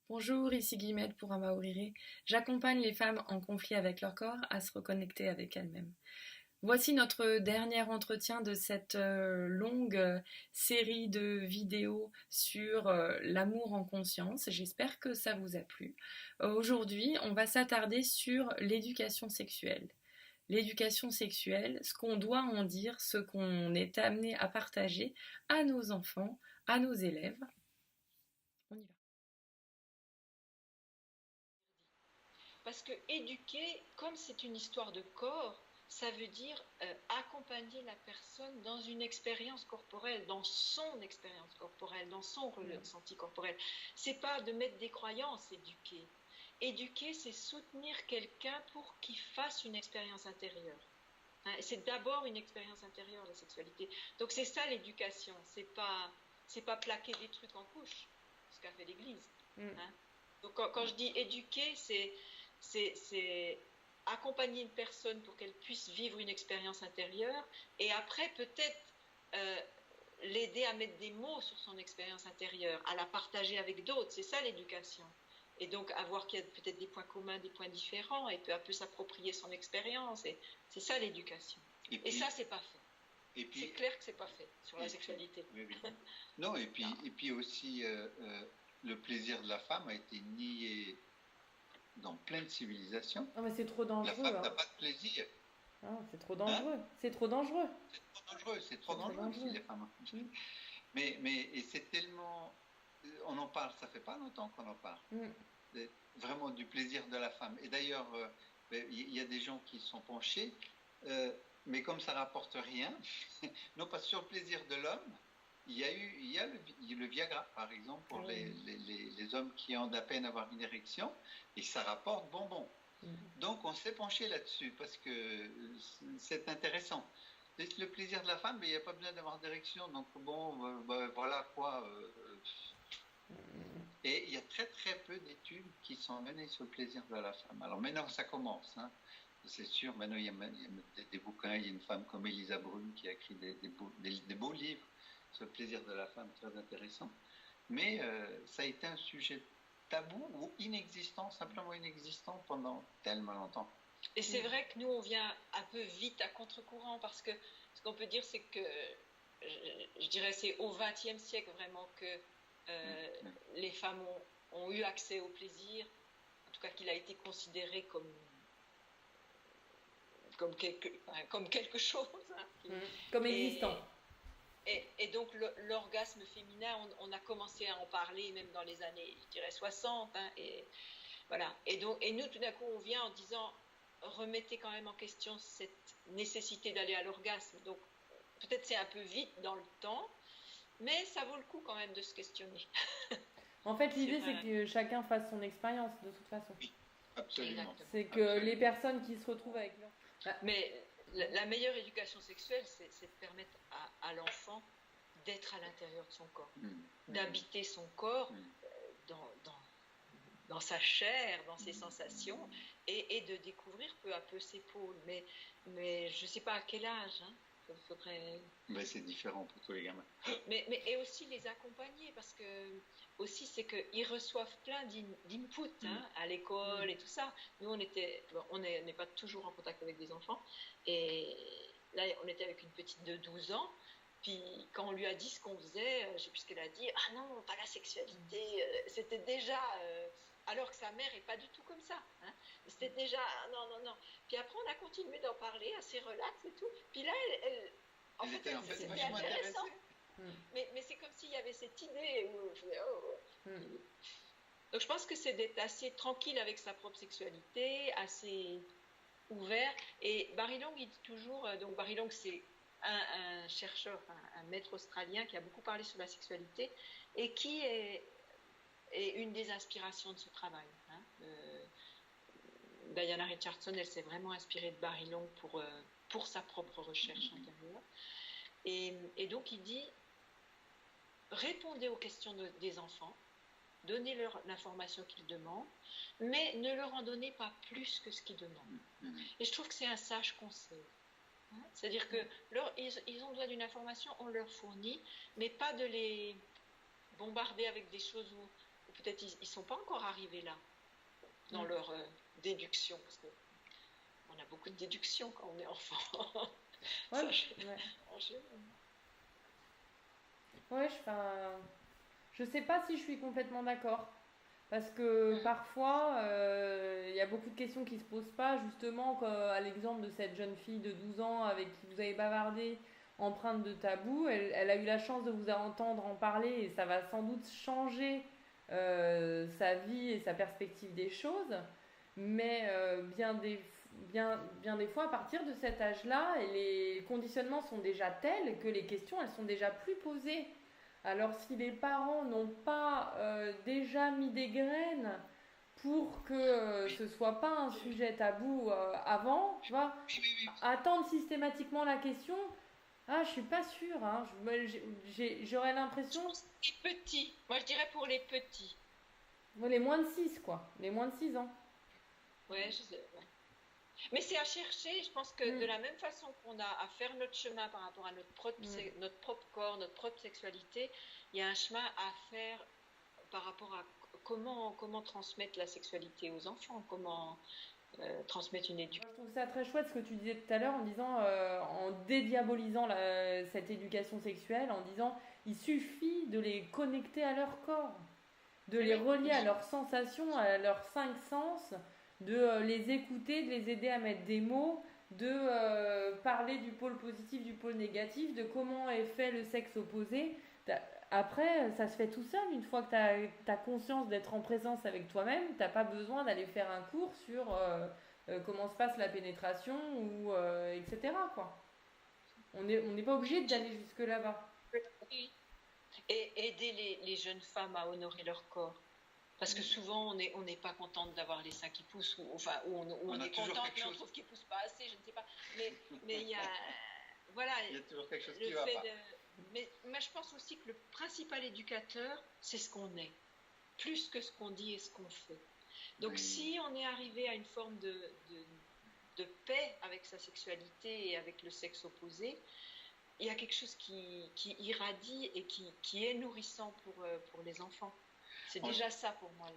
Bonjour, ici Guillemette pour Amaorire. J'accompagne les femmes en conflit avec leur corps à se reconnecter avec elles-mêmes. Voici notre dernier entretien de cette longue série de vidéos sur l'amour en conscience. J'espère que ça vous a plu. Aujourd'hui, on va s'attarder sur l'éducation sexuelle. L'éducation sexuelle, ce qu'on doit en dire, ce qu'on est amené à partager à nos enfants, à nos élèves. On y va. Parce que éduquer, comme c'est une histoire de corps, ça veut dire accompagner la personne dans une expérience corporelle, dans son expérience corporelle, dans son ressenti corporel. C'est pas de mettre des croyances, éduquer. Éduquer, c'est soutenir quelqu'un pour qu'il fasse une expérience intérieure. Hein, c'est d'abord une expérience intérieure, la sexualité. Donc c'est ça l'éducation, c'est pas plaquer des trucs en couche, ce qu'a fait l'Église. Hein. Donc quand je dis éduquer, c'est accompagner une personne pour qu'elle puisse vivre une expérience intérieure et après peut-être l'aider à mettre des mots sur son expérience intérieure, à la partager avec d'autres. C'est ça l'éducation. Et donc avoir qu'il y a peut-être des points communs, des points différents et peu à peu s'approprier son expérience. Et c'est ça l'éducation. Et ça, c'est pas fait. Et puis, c'est clair que c'est pas fait sur la sexualité. Oui. Non, et puis aussi, le plaisir de la femme a été nié dans plein de civilisations. Non mais c'est trop dangereux. La femme n'a pas de plaisir. Non, c'est trop dangereux. C'est trop dangereux. C'est trop dangereux si les femmes. Et c'est tellement... On en parle, ça fait pas longtemps qu'on en parle. Vraiment du plaisir de la femme. Et d'ailleurs, il y a des gens qui sont penchés, mais comme ça rapporte rien, non pas sur le plaisir de l'homme, il y a le Viagra, par exemple, pour les hommes qui ont de la peine à avoir une érection, et ça rapporte bonbon. Donc on s'est penché là-dessus, parce que c'est intéressant. Le plaisir de la femme, il n'y a pas besoin d'avoir d'érection, donc bon, voilà quoi. Et il y a très très peu d'études qui sont menées sur le plaisir de la femme. Alors maintenant ça commence, hein. C'est sûr, maintenant il y a des bouquins, il y a une femme comme Elisa Brune qui a écrit des beaux livres sur le plaisir de la femme, très intéressant. Mais ça a été un sujet tabou ou inexistant, simplement inexistant pendant tellement longtemps. Et c'est vrai que nous, on vient un peu vite à contre-courant parce que ce qu'on peut dire, c'est que, je dirais, c'est au XXe siècle vraiment que les femmes ont eu accès au plaisir, en tout cas qu'il a été considéré comme quelque chose. Hein, comme existant. Et donc l'orgasme féminin, on a commencé à en parler même dans les années, je dirais, 60. Hein, et voilà. Et nous, tout d'un coup, on vient en disant, remettez quand même en question cette nécessité d'aller à l'orgasme. Donc peut-être c'est un peu vite dans le temps, mais ça vaut le coup quand même de se questionner. En fait, l'idée, c'est que chacun fasse son expérience, de toute façon. Oui, absolument. C'est que les personnes qui se retrouvent avec leur... Mais la meilleure éducation sexuelle, c'est de permettre à l'enfant d'être à l'intérieur de son corps, d'habiter son corps dans sa chair, dans ses sensations, et de découvrir peu à peu ses pôles. Mais je ne sais pas à quel âge, hein. Mais c'est différent pour tous les gamins. Et aussi les accompagner, parce que aussi c'est qu'ils reçoivent plein d'input à l'école et tout ça. Nous on n'est pas toujours en contact avec des enfants, et là on était avec une petite de 12 ans. Puis quand on lui a dit ce qu'on faisait, je sais plus ce qu'elle a dit, ah non, pas la sexualité, c'était déjà... alors que sa mère est pas du tout comme ça. Hein. C'était déjà, non. Puis après, on a continué d'en parler, assez relax et tout. Puis là, en fait, c'était intéressant. Mais c'est comme s'il y avait cette idée où je faisais, Donc je pense que c'est d'être assez tranquille avec sa propre sexualité, assez ouvert. Et Barry Long, il dit toujours, donc Barry Long, c'est un chercheur, un maître australien qui a beaucoup parlé sur la sexualité et qui est une des inspirations de ce travail. Hein. Diana Richardson, elle s'est vraiment inspirée de Barry Long pour sa propre recherche intérieure. Et donc il dit, répondez aux questions des enfants, donnez-leur l'information qu'ils demandent, mais ne leur en donnez pas plus que ce qu'ils demandent. Et je trouve que c'est un sage conseil. Hein. C'est-à-dire que ils ont besoin d'une information, on leur fournit, mais pas de les bombarder avec des choses où peut-être ils ne sont pas encore arrivés là, dans leur déduction, parce qu'on a beaucoup de déductions quand on est enfant. Ouais, je sais pas si je suis complètement d'accord. Parce que parfois, il y a beaucoup de questions qui se posent pas, justement, à l'exemple de cette jeune fille de 12 ans avec qui vous avez bavardé, empreinte de tabou. Elle a eu la chance de vous entendre en parler et ça va sans doute changer sa vie et sa perspective des choses. Mais bien des fois, à partir de cet âge-là, les conditionnements sont déjà tels que les questions, elles sont déjà plus posées. Alors si les parents n'ont pas déjà mis des graines pour que ce soit pas un sujet tabou avant, tu vois, attendre systématiquement la question, je suis pas sûre, hein, j'aurais l'impression... Les petits, moi je dirais pour les petits. Les moins de 6 quoi, les moins de 6 ans. Ouais, je sais, ouais. Mais c'est à chercher, je pense que de la même façon qu'on a à faire notre chemin par rapport à notre propre corps, notre propre sexualité, il y a un chemin à faire par rapport à comment transmettre la sexualité aux enfants, comment transmettre une éducation. Je trouve ça très chouette ce que tu disais tout à l'heure en disant, en dédiabolisant cette éducation sexuelle, en disant il suffit de les connecter à leur corps, de les relier à leurs sensations, à leurs 5 sens, de les écouter, de les aider à mettre des mots, de parler du pôle positif, du pôle négatif, de comment est fait le sexe opposé. Après, ça se fait tout seul. Une fois que tu as conscience d'être en présence avec toi-même, tu n'as pas besoin d'aller faire un cours sur comment se passe la pénétration, ou etc. Quoi. On n'est pas obligé d'aller jusque là-bas. Et aider les jeunes femmes à honorer leur corps. Parce que souvent, on n'est pas contente d'avoir les seins qui poussent, ou on est contente, mais on trouve qu'ils ne poussent pas assez, je ne sais pas. Mais il y a... Voilà. Il y a toujours quelque chose qui va pas. Mais je pense aussi que le principal éducateur, c'est ce qu'on est, plus que ce qu'on dit et ce qu'on fait. Donc si on est arrivé à une forme de paix avec sa sexualité et avec le sexe opposé, il y a quelque chose qui irradie et qui est nourrissant pour les enfants. C'est déjà ça pour moi.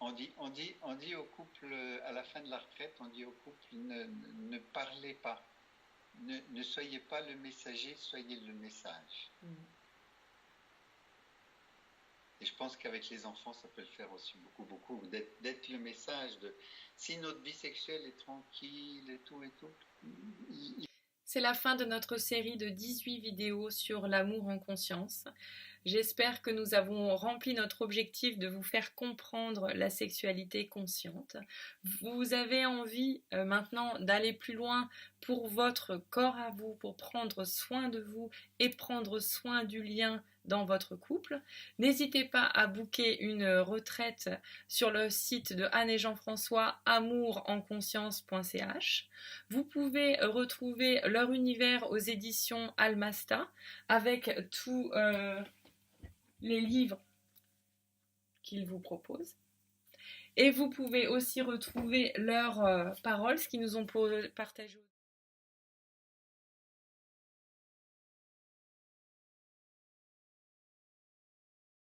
On dit au couple, à la fin de la retraite, on dit au couple, ne parlez pas. Ne soyez pas le messager, soyez le message. Et je pense qu'avec les enfants, ça peut le faire aussi beaucoup, d'être le message de si notre vie sexuelle est tranquille et tout. C'est la fin de notre série de 18 vidéos sur l'amour en conscience. J'espère que nous avons rempli notre objectif de vous faire comprendre la sexualité consciente. Vous avez envie maintenant d'aller plus loin pour votre corps à vous, pour prendre soin de vous et prendre soin du lien dans votre couple. N'hésitez pas à booker une retraite sur le site de Anne et Jean-François, amourenconscience.ch. Vous pouvez retrouver leur univers aux éditions Almasta avec tous les livres qu'ils vous proposent. Et vous pouvez aussi retrouver leurs paroles, ce qu'ils nous ont partagé.